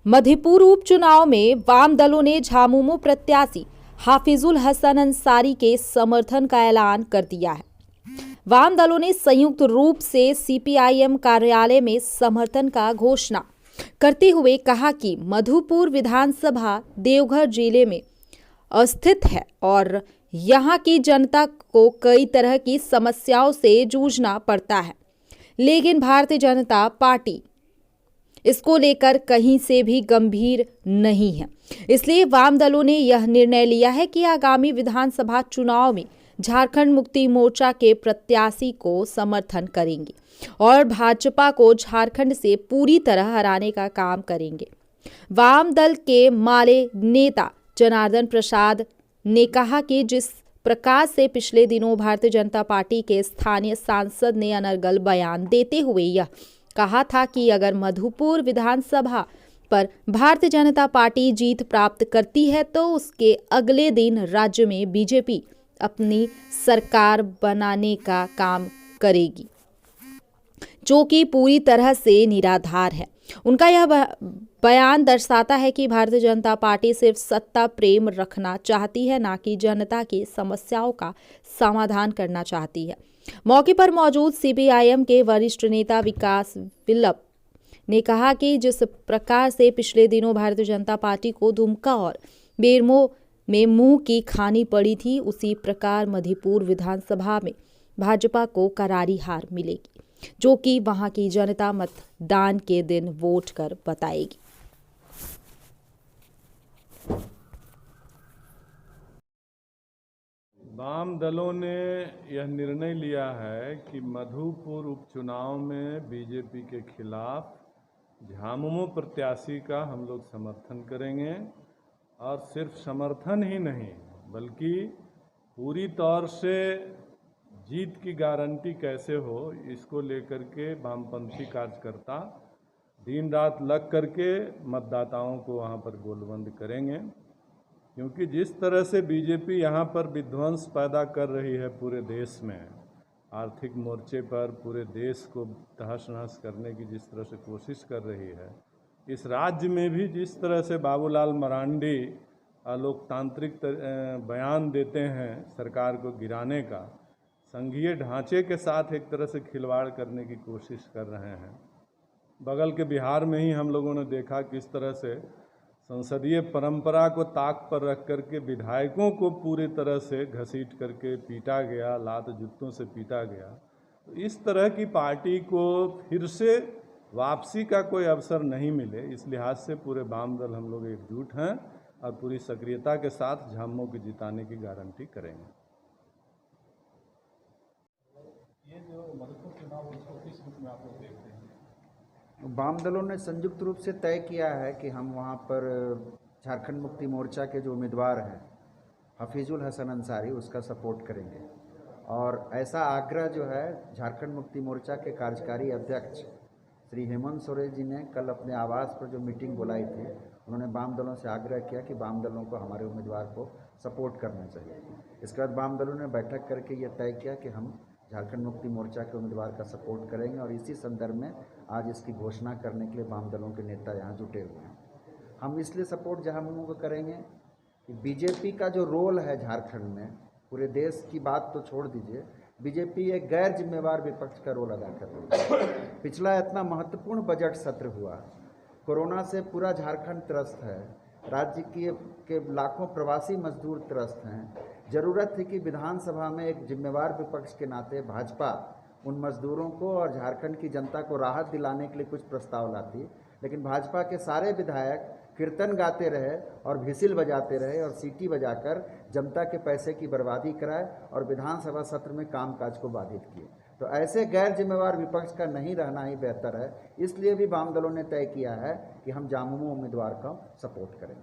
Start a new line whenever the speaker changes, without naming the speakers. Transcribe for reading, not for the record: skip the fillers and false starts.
मधेपुर उपचुनाव में वाम दलों ने झामुमो प्रत्याशी हाफिजुल हसन अंसारी के समर्थन का ऐलान कर दिया है। वाम दलों ने संयुक्त रूप से सीपीआईएम कार्यालय में समर्थन का घोषणा करते हुए कहा कि मधुपुर विधानसभा देवघर जिले में स्थित है और यहां की जनता को कई तरह की समस्याओं से जूझना पड़ता है, लेकिन भारतीय जनता पार्टी इसको लेकर कहीं से भी गंभीर नहीं है। इसलिए वाम दलों ने यह निर्णय लिया है कि आगामी विधानसभा चुनाव में झारखंड मुक्ति मोर्चा के प्रत्याशी को समर्थन करेंगे और भाजपा को झारखंड से पूरी तरह हराने का काम करेंगे। वाम दल के माले नेता जनार्दन प्रसाद ने कहा कि जिस प्रकार से पिछले दिनों भारतीय जनता पार्टी के स्थानीय सांसद ने अनर्गल बयान देते हुए यह कहा था कि अगर मधुपुर विधानसभा पर भारतीय जनता पार्टी जीत प्राप्त करती है तो उसके अगले दिन राज्य में बीजेपी अपनी सरकार बनाने का काम करेगी, जो कि पूरी तरह से निराधार है। उनका यह बयान दर्शाता है कि भारतीय जनता पार्टी सिर्फ सत्ता प्रेम रखना चाहती है, ना कि जनता की समस्याओं का समाधान करना चाहती है। मौके पर मौजूद सीपीआईएम के वरिष्ठ नेता विकास विल्लभ ने कहा कि जिस प्रकार से पिछले दिनों भारतीय जनता पार्टी को दुमका और बेरमो में मुंह की खानी पड़ी थी, उसी प्रकार मधेपुर विधानसभा में भाजपा को करारी हार मिलेगी, जो कि वहां की जनता मतदान के दिन वोट कर बताएगी।
वाम दलों ने यह निर्णय लिया है कि मधुपुर उपचुनाव में बीजेपी के खिलाफ झामुमो प्रत्याशी का हम लोग समर्थन करेंगे और सिर्फ समर्थन ही नहीं बल्कि पूरी तौर से जीत की गारंटी कैसे हो, इसको लेकर के वामपंथी कार्यकर्ता दिन रात लग करके मतदाताओं को वहाँ पर गोलबंद करेंगे, क्योंकि जिस तरह से बीजेपी यहाँ पर विध्वंस पैदा कर रही है पूरे देश में, आर्थिक मोर्चे पर पूरे देश को तहस नहस करने की जिस तरह से कोशिश कर रही है, इस राज्य में भी जिस तरह से बाबूलाल मरांडी लोकतांत्रिक बयान देते हैं सरकार को गिराने का, संघीय ढांचे के साथ एक तरह से खिलवाड़ करने की कोशिश कर रहे हैं। बगल के बिहार में ही हम लोगों ने देखा किस तरह से संसदीय परंपरा को ताक पर रख करके विधायकों को पूरी तरह से घसीट करके पीटा गया, लात जूतों से पीटा गया। तो इस तरह की पार्टी को फिर से वापसी का कोई अवसर नहीं मिले, इस लिहाज से पूरे वाम दल हम लोग एकजुट हैं और पूरी सक्रियता के साथ झामुमो की जिताने की गारंटी करेंगे।
ये जो मधुपुर चुनाव उसको किस रूप में आप लोग देखते हैं?
वाम दलों ने संयुक्त रूप से तय किया है कि हम वहाँ पर झारखंड मुक्ति मोर्चा के जो उम्मीदवार हैं हाफिजुल हसन अंसारी, उसका सपोर्ट करेंगे। और ऐसा आग्रह जो है झारखंड मुक्ति मोर्चा के कार्यकारी अध्यक्ष श्री हेमंत सोरेन जी ने कल अपने आवास पर जो मीटिंग बुलाई थी, उन्होंने वाम दलों से आग्रह किया कि वाम दलों को हमारे उम्मीदवार को सपोर्ट करना चाहिए। इसके बाद वाम दलों ने बैठक करके ये तय किया कि हम झारखंड मुक्ति मोर्चा के उम्मीदवार का सपोर्ट करेंगे और इसी संदर्भ में आज इसकी घोषणा करने के लिए वाम दलों के नेता यहाँ जुटे हुए हैं। हम इसलिए सपोर्ट झामुमो को करेंगे कि बीजेपी का जो रोल है झारखंड में, पूरे देश की बात तो छोड़ दीजिए, बीजेपी एक गैर जिम्मेवार विपक्ष का रोल अदा कर रही है। पिछला इतना महत्वपूर्ण बजट सत्र हुआ, कोरोना से पूरा झारखंड त्रस्त है, राज्य के लाखों प्रवासी मजदूर त्रस्त हैं। ज़रूरत थी कि विधानसभा में एक जिम्मेवार विपक्ष के नाते भाजपा उन मजदूरों को और झारखंड की जनता को राहत दिलाने के लिए कुछ प्रस्ताव लाती, लेकिन भाजपा के सारे विधायक कीर्तन गाते रहे और भिसिल बजाते रहे और सीटी बजाकर जनता के पैसे की बर्बादी कराए और विधानसभा सत्र में कामकाज को बाधित किए। तो ऐसे गैर जिम्मेवार विपक्ष का नहीं रहना ही बेहतर है। इसलिए भी वाम दलों ने तय किया है कि हम झामुमो उम्मीदवार का सपोर्ट करेंगे।